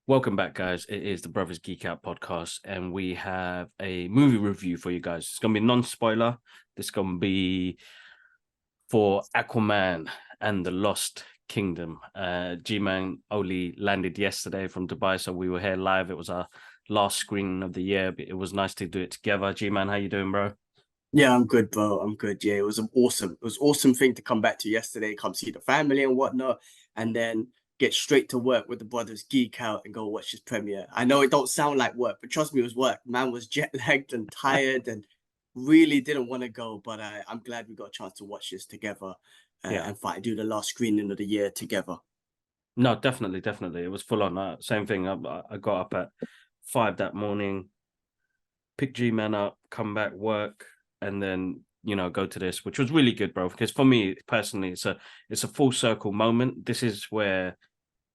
Welcome back, guys. It is the Brothers Geek Out podcast, and we have a movie review for you guys. It's going to be non-spoiler. This is going to be for Aquaman and the Lost Kingdom. G-Man only landed yesterday from Dubai, so we were here live. It was our last screening of the year, but it was nice to do it together. G-Man, how you doing, bro? Yeah, I'm good, bro. I'm good. Yeah, it was awesome thing to come back to yesterday, come see the family and whatnot, and then get straight to work with the brothers, geek out and go watch this premiere. I know it don't sound like work, but trust me, it was work. Man was jet lagged and tired and really didn't want to go, but I'm glad we got a chance to watch this together and do the last screening of the year together. No, definitely. It was full on. Same thing. I got up at 5 that morning, picked G-Man up, come back, work, and then go to this, which was really good, bro, because for me personally it's a full circle moment. This is where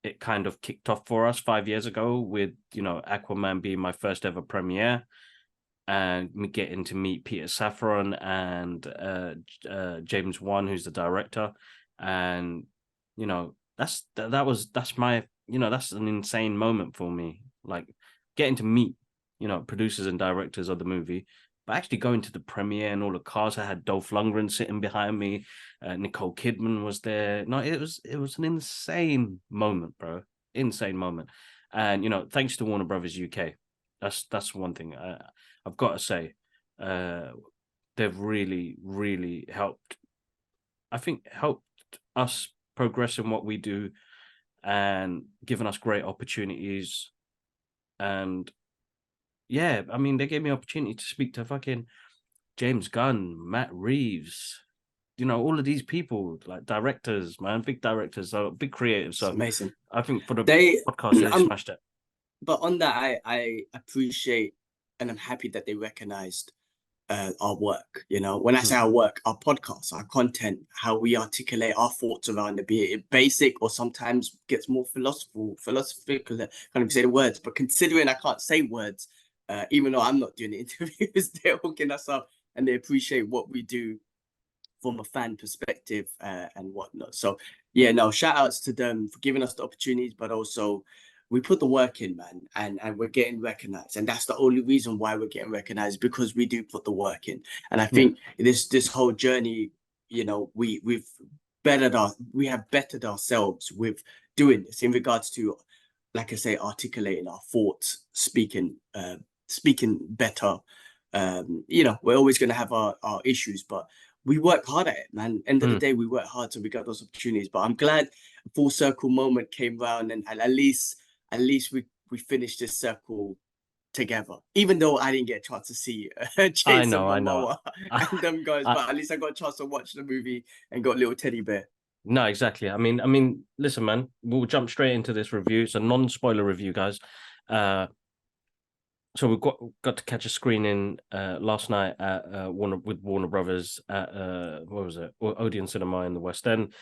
it kind of kicked off for us 5 years ago with Aquaman being my first ever premiere and me getting to meet Peter Safran and James Wan, who's the director. And that's my that's an insane moment for me, like getting to meet producers and directors of the movie. But actually going to the premiere and all the cars, I had Dolph Lundgren sitting behind me, Nicole Kidman was there. No, it was an insane moment, bro. Insane moment. And thanks to Warner Brothers UK. That's one thing I've got to say. They've really helped. I think helped us progress in what we do and given us great opportunities. And yeah, I mean, they gave me opportunity to speak to fucking James Gunn, Matt Reeves, all of these people, like directors, man, big directors, so big creatives. So it's amazing. I think for the podcast, they smashed it. But on that, I appreciate and I'm happy that they recognized our work. When I say our work, our podcast, our content, how we articulate our thoughts around it, be it basic or sometimes gets more philosophical. Can't even say the words, but considering I can't say words, even though I'm not doing the interviews, they're hooking us up and they appreciate what we do from a fan perspective and whatnot. So yeah, no, shout outs to them for giving us the opportunities, but also we put the work in, man, and we're getting recognized. And that's the only reason why we're getting recognized, because we do put the work in. And I think this whole journey, we have bettered ourselves with doing this in regards to, like I say, articulating our thoughts, speaking better. We're always going to have our issues, but we work hard at it, man. End of the day, we work hard, so we got those opportunities. But I'm glad a full circle moment came round, and at least we finished this circle together. Even though I didn't get a chance to see Jason Momoa and them guys, but at least I got a chance to watch the movie and got a little teddy bear. No, exactly. I mean, listen, man, we'll jump straight into this review. It's a non-spoiler review, guys. So we've got to catch a screening last night at Warner Brothers at what was it, Odeon Cinema in the West End,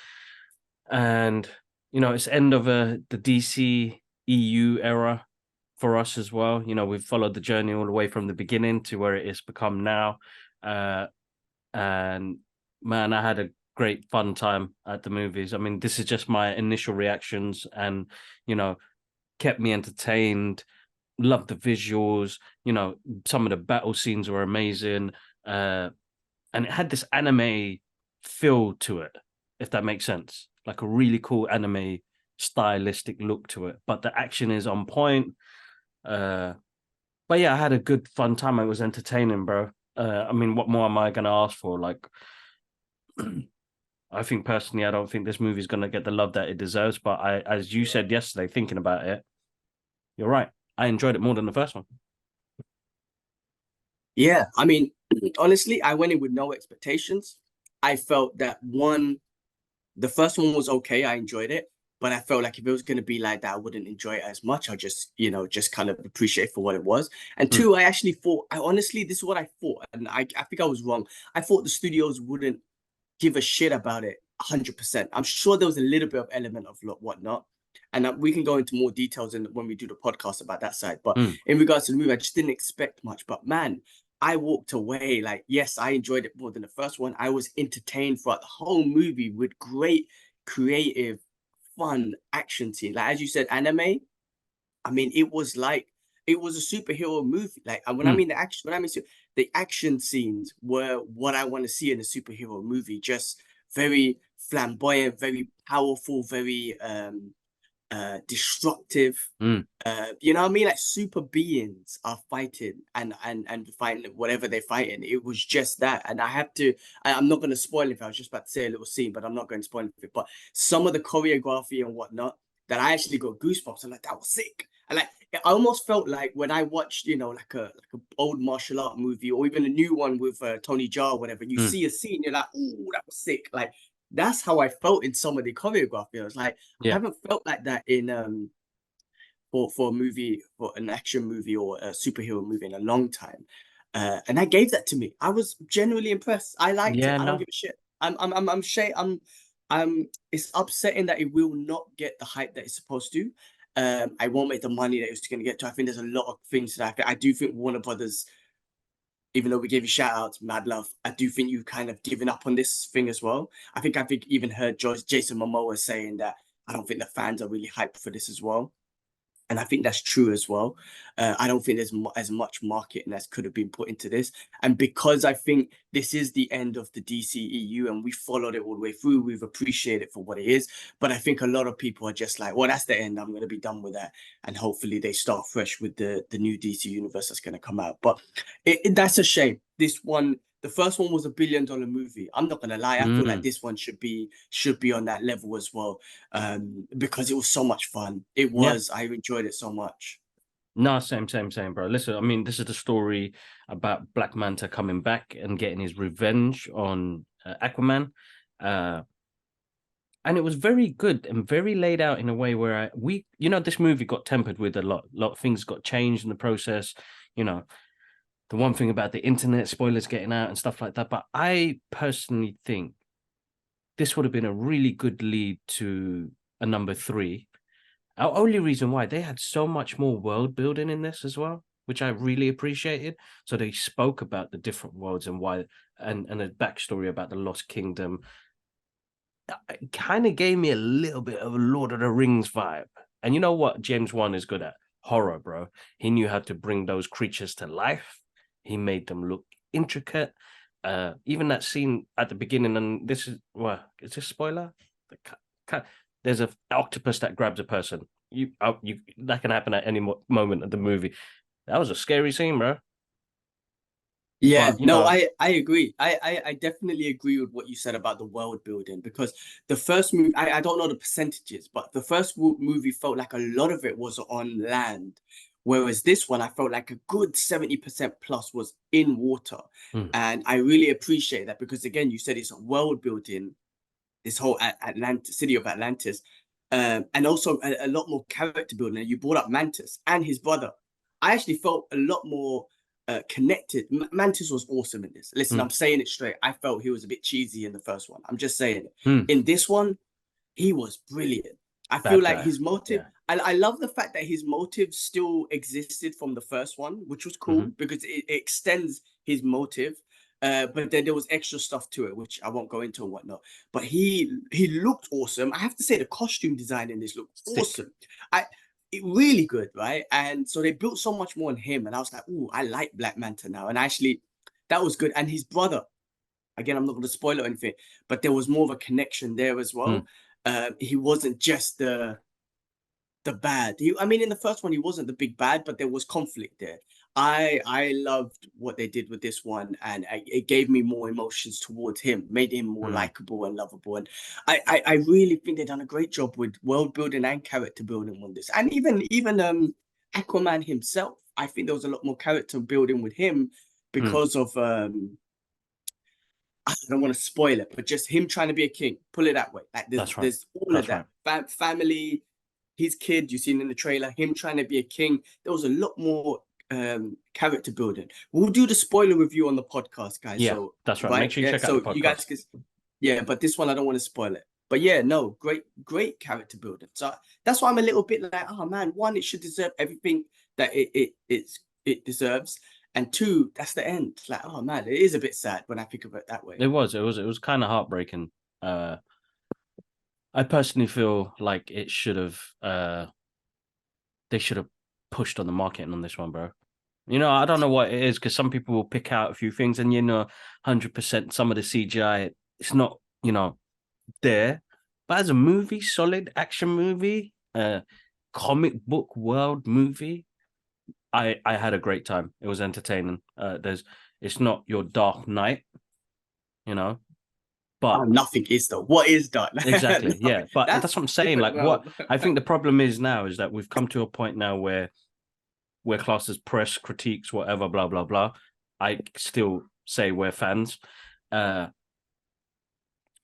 and it's end of the DC EU era for us as well. We've followed the journey all the way from the beginning to where it has become now, and man, I had a great fun time at the movies. I mean, this is just my initial reactions, and kept me entertained. Loved the visuals. Some of the battle scenes were amazing, and it had this anime feel to it, if that makes sense, like a really cool anime stylistic look to it, but the action is on point. But yeah, I had a good fun time. It was entertaining, bro. I mean, what more am I gonna ask for? Like, I think personally, I don't think this movie is gonna get the love that it deserves, but as you said yesterday, thinking about it, you're right. I enjoyed it more than the first one. Yeah, I mean, honestly, I went in with no expectations. I felt that the first one was okay. I enjoyed it, but I felt like if it was going to be like that, I wouldn't enjoy it as much. I just, just kind of appreciate for what it was. And two, I actually thought, this is what I thought. And I think I was wrong. I thought the studios wouldn't give a shit about it 100%. I'm sure there was a little bit of element of whatnot. And we can go into more details when we do the podcast about that side. But in regards to the movie, I just didn't expect much. But man, I walked away like, yes, I enjoyed it more than the first one. I was entertained throughout the whole movie with great, creative, fun action scenes. Like as you said, anime. I mean, it was a superhero movie. Like when I Mm, mean the action, when I mean the action scenes were what I want to see in a superhero movie. Just very flamboyant, very powerful, very destructive. mm. You know what I mean? Like super beings are fighting and fighting whatever they're fighting. It was just that, and I'm not going to spoil it. I was just about to say a little scene, but I'm not going to spoil it. But some of the choreography and whatnot that I actually got goosebumps. I'm like, that was sick. And like, I almost felt like when I watched, you know, like a old martial art movie or even a new one with Tony Jaa or whatever. You Mm. see a scene, you're like, oh, that was sick. Like that's how I felt in some of the choreography. I was like, I Yeah, haven't felt like that in for a movie, for an action movie or a superhero movie in a long time. And that gave that to me. I was genuinely impressed. I liked it. yeah, I don't no, give a shit. It's upsetting that it will not get the hype that it's supposed to. I won't make the money that it's going to get to. I think there's a lot of things that I do think Warner Brothers, even though we gave you shout outs, mad love, I do think you kind of given up on this thing as well. I think even heard Jason Momoa saying that I don't think the fans are really hyped for this as well. And I think that's true as well. I don't think there's as much marketing as could have been put into this. And because I think this is the end of the DCEU and we followed it all the way through, we've appreciated it for what it is. But I think a lot of people are just like, well, that's the end. I'm going to be done with that. And hopefully they start fresh with the new DC universe that's going to come out. But that's a shame. This one, the first one was $1 billion movie. I'm not gonna lie, I feel like mm. this one should be on that level as well, because it was so much fun. Yeah. I enjoyed it so much. No, same, bro. Listen, I mean, this is the story about Black Manta coming back and getting his revenge on Aquaman. Uh, and it was very good and very laid out in a way where this movie got tempered with a lot of things got changed in the process. You know, the one thing about the internet spoilers getting out and stuff like that. But I personally think this would have been a really good lead to a number three. Our only reason why they had so much more world building in this as well, which I really appreciated. So they spoke about the different worlds and why, and a backstory about the Lost Kingdom. It kind of gave me a little bit of a Lord of the Rings vibe. And you know what James Wan is good at? Horror, bro. He knew how to bring those creatures to life. He made them look intricate. Even that scene at the beginning, and this is is this spoiler? There's an octopus that grabs a person. You that can happen at any moment of the movie. That was a scary scene, bro. Yeah, But no, I agree. I definitely agree with what you said about the world building because the first movie, I don't know the percentages, but the first movie felt like a lot of it was on land, whereas this one I felt like a good 70% plus was in water, mm, and I really appreciate that because again, you said it's a world building, this whole city of Atlantis, and also a lot more character building. You brought up Mantis and his brother. I actually felt a lot more connected. Mantis was awesome in this. Listen, mm, I'm saying it straight. I felt he was a bit cheesy in the first one. I'm just saying it. mm. In this one, he was brilliant. I feel Bad like guy. his motive. Yeah. I love the fact that his motive still existed from the first one, which was Hmm. cool because it extends his motive. But then there was extra stuff to it, which I won't go into and whatnot. But he looked awesome. I have to say the costume design in this looked Sick. awesome. I it really good, right? And so they built so much more on him, and I was like, oh, I like Black Manta now. And actually, that was good. And his brother, again, I'm not going to spoil it or anything, but there was more of a connection there as Mm, well. He wasn't just the bad. I mean, in the first one, he wasn't the big bad, but there was conflict there. I loved what they did with this one, and it gave me more emotions towards him, made him more mm. likable and lovable. And I really think they've done a great job with world building and character building on this. And even Aquaman himself, I think there was a lot more character building with him Mm. because of I don't want to spoil it, but just him trying to be a king. Pull it that way. Like That's right. there's all of That's right. that. Family, his kid, you seen in the trailer, him trying to be a king. There was a lot more character building. We'll do the spoiler review on the podcast, guys. Yeah, So that's right. right, Make sure you yeah. check out the So you guys podcast. can, yeah. But this one, I don't want to spoil it. But yeah, no, great character building. So that's why I'm a little bit like, oh man, one, it should deserve everything that it deserves. And two, that's the end. Like, oh man, it is a bit sad when I think of it that way. It was kind of heartbreaking. I personally feel like it should have they should have pushed on the marketing on this one, bro. You know, I don't know what it is, because some people will pick out a few things, and 100% some of the CGI, it's not, there. But as a movie, solid action movie, comic book world movie, I had a great time. It was entertaining. It's not your Dark Knight, Oh, but nothing is though. What is done? exactly, yeah. But That's that's what I'm saying. different Like, what realm. I think the problem is now is that we've come to a point now where we're classed as press, critiques, whatever, blah blah blah. I still say we're fans.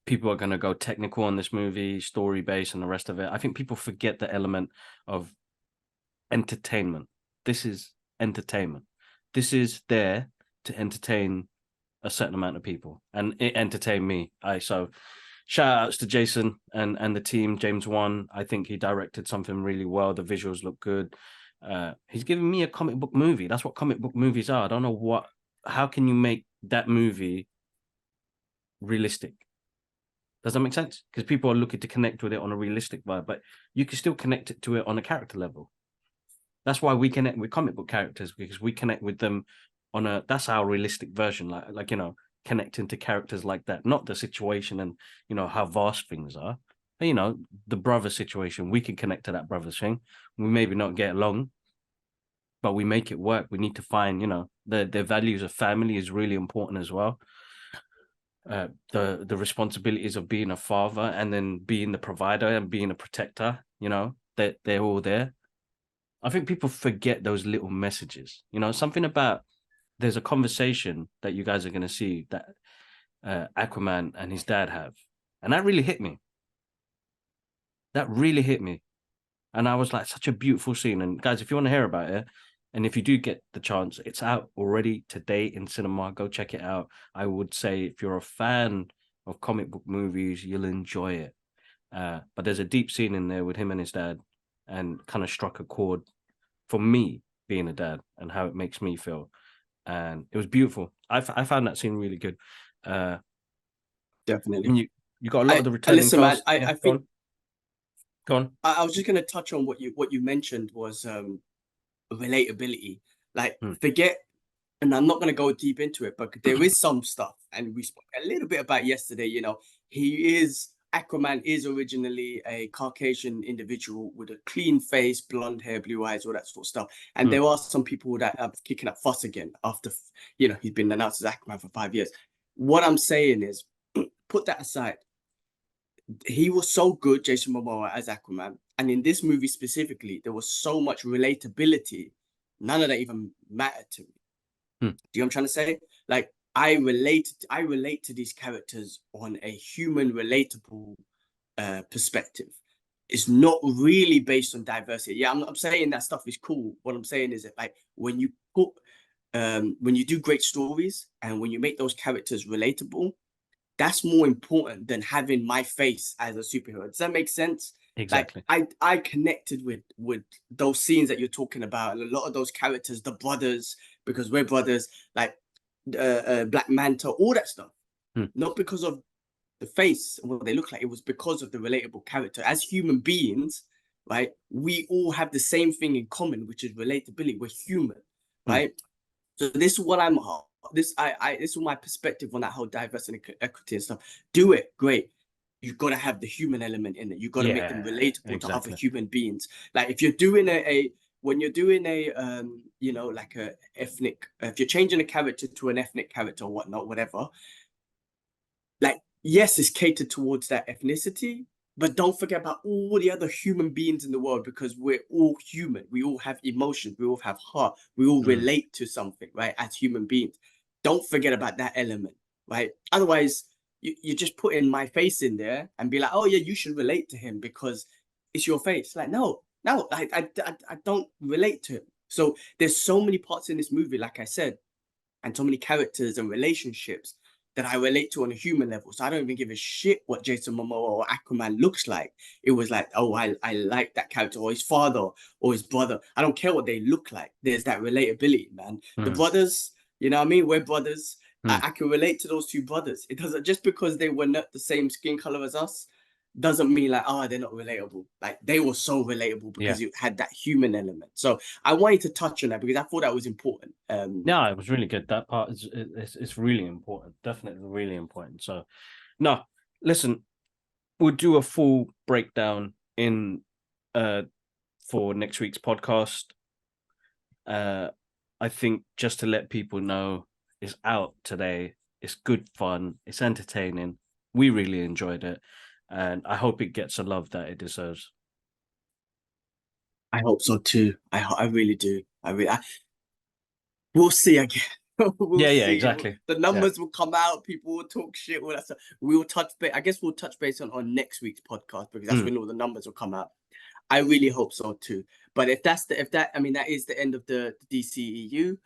People are going to go technical on this movie, story based, and the rest of it. I think people forget the element of entertainment. This is entertainment. This is there to entertain a certain amount of people, and it entertained me. So shout outs to Jason and the team. James Wan, I think he directed something really well. The visuals look good. He's giving me a comic book movie. That's what comic book movies are. I don't know how can you make that movie realistic? Does that make sense? Because people are looking to connect with it on a realistic vibe, but you can still connect it to it on a character level. That's why we connect with comic book characters, because we connect with them that's our realistic version, like connecting to characters like that, not the situation and how vast things are. But, the brother situation, we can connect to that brother thing. We maybe not get along, but we make it work. We need to find, their values of family is really important as well. The responsibilities of being a father and then being the provider and being a protector, that they're all there. I think people forget those little messages. Something about, there's a conversation that you guys are going to see that Aquaman and his dad have, and that really hit me. And I was like, such a beautiful scene. And guys, if you want to hear about it, and if you do get the chance, it's out already today in cinema. Go check it out. I would say if you're a fan of comic book movies, you'll enjoy it. But there's a deep scene in there with him and his dad, and kind of struck a chord for me, being a dad, and how it makes me feel. And it was beautiful. I found that scene really good. Definitely. I mean, you got a lot of the returning listen, man, cast. Yeah, I think go on. I was just going to touch on what you mentioned was relatability. Like, forget, and I'm not going to go deep into it, but there is some stuff, and we spoke a little bit about yesterday. Aquaman is originally a Caucasian individual with a clean face, blonde hair, blue eyes, all that sort of stuff. And there are some people that are kicking up fuss again after, he's been announced as Aquaman for 5 years. What I'm saying is, put that aside. He was so good, Jason Momoa, as Aquaman. And in this movie specifically, there was so much relatability. None of that even mattered to me. Do you know what I'm trying to say? Like, I relate to these characters on a human, relatable perspective. It's not really based on diversity. Yeah, I'm saying that stuff is cool. What I'm saying is that, like, when you do great stories and when you make those characters relatable, that's more important than having my face as a superhero. Does that make sense? Exactly. Like, I connected with those scenes that you're talking about, and a lot of those characters, the brothers, because we're brothers, like Black Manta, all that stuff. Not because of the face and what they look like. It was because of the relatable character. As human beings, right, we all have the same thing in common, which is relatability. We're human, right? So this is what I'm this is my perspective on that whole diversity and equity and stuff. Do it, great. You've got to have the human element in it. You've got to make them relatable to other human beings. Like, if you're doing when you're doing like a ethnic, if you're changing a character to an ethnic character or whatnot, whatever, like, yes, it's catered towards that ethnicity, but don't forget about all the other human beings in the world, because we're all human. We all have emotions. We all have heart. We all relate to something, right? As human beings. Don't forget about that element, right? Otherwise, you're just putting my face in there and be like, oh yeah, you should relate to him because it's your face. Like, no, I don't relate to him. So there's so many parts in this movie, like I said, and so many characters and relationships that I relate to on a human level. So I don't even give a shit what Jason Momoa or Aquaman looks like. It was like, oh, I like that character, or his father or his brother. I don't care what they look like. There's that relatability, man. The brothers, you know what I mean? We're brothers. I can relate to those two brothers. It doesn't, just because they were not the same skin color as us, doesn't mean like, oh, they're not relatable. Like, they were so relatable because Yeah. it had that human element. So I wanted to touch on that because I thought that was important. No, it was really good. That part is it's really important. Definitely really important. So no, listen, we'll do a full breakdown in for next week's podcast. I think just to let people know, it's out today. It's good fun. It's entertaining. We really enjoyed it, and I hope it gets the love that it deserves. I hope so too. I really do. We'll see again. We'll Yeah, yeah, see. exactly. The Yeah. numbers will come out. People will talk shit. All that stuff. We'll touch base. I guess we'll touch base on next week's podcast because that's when all the numbers will come out. I really hope so too. But if that, I mean, that is the end of the DCEU.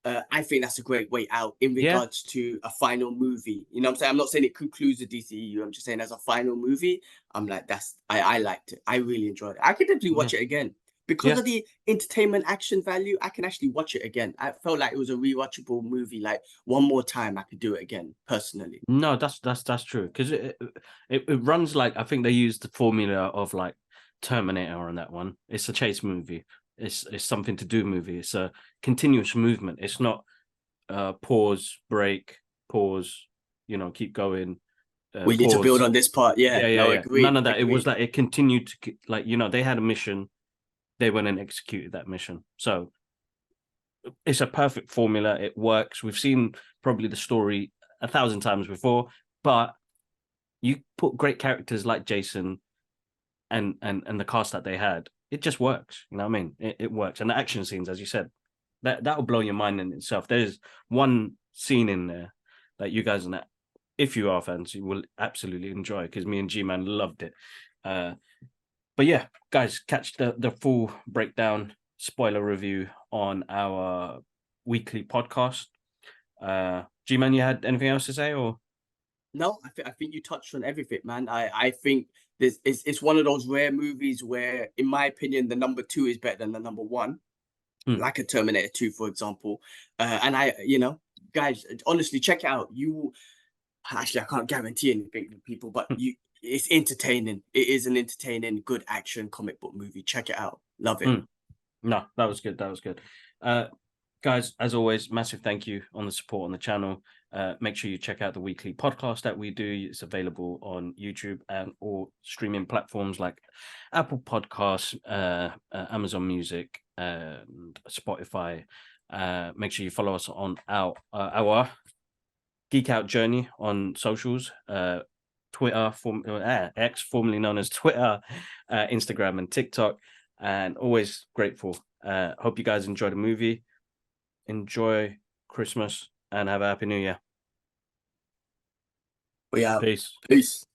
I think that's a great way out in Yeah. regards to a final movie. You know what I'm saying? I'm not saying it concludes the DCEU. I'm just saying as a final movie, I'm like, I liked it. I really enjoyed it. I could definitely watch it again. Because Yeah. of the entertainment action value, I can actually watch it again. I felt like it was a rewatchable movie. Like, one more time, I could do it again, personally. No, that's true, because it runs like, I think they used the formula of like Terminator on that one. It's a chase movie. It's something to do movie. It's a continuous movement. It's not pause, break, pause, keep going, We need to build pause. on this part. Yeah, Yeah, yeah, no, yeah. None agreed, of that. It was agreed. like it continued to, like, they had a mission, they went and executed that mission. So it's a perfect formula. It works. We've seen probably the story 1,000 times before, but you put great characters like Jason and the cast that they had, it just works. You know what I mean? It works. And the action scenes, as you said, that will blow your mind in itself. There's one scene in there that you guys, if you are fans, you will absolutely enjoy, because me and G-Man loved it. But yeah, guys, catch the full breakdown, spoiler review on our weekly podcast. G-Man, you had anything else to say, or? No, I think you touched on everything, man. I think this it's one of those rare movies where, in my opinion, the number two is better than the number one, like a Terminator 2, for example. And guys, honestly, check it out. Actually, I can't guarantee anything to people, but it's entertaining. It is an entertaining, good action comic book movie. Check it out. Love it. No, that was good. That was good. Guys, as always, massive thank you on the support on the channel. Make sure you check out the weekly podcast that we do. It's available on YouTube and all streaming platforms like Apple Podcasts, Amazon Music, and Spotify. Make sure you follow us on our Geek Out Journey on socials. Twitter, X, formerly known as Twitter, Instagram, and TikTok. And always grateful. Hope you guys enjoy the movie. Enjoy Christmas and have a happy New Year. We out. Peace. Peace.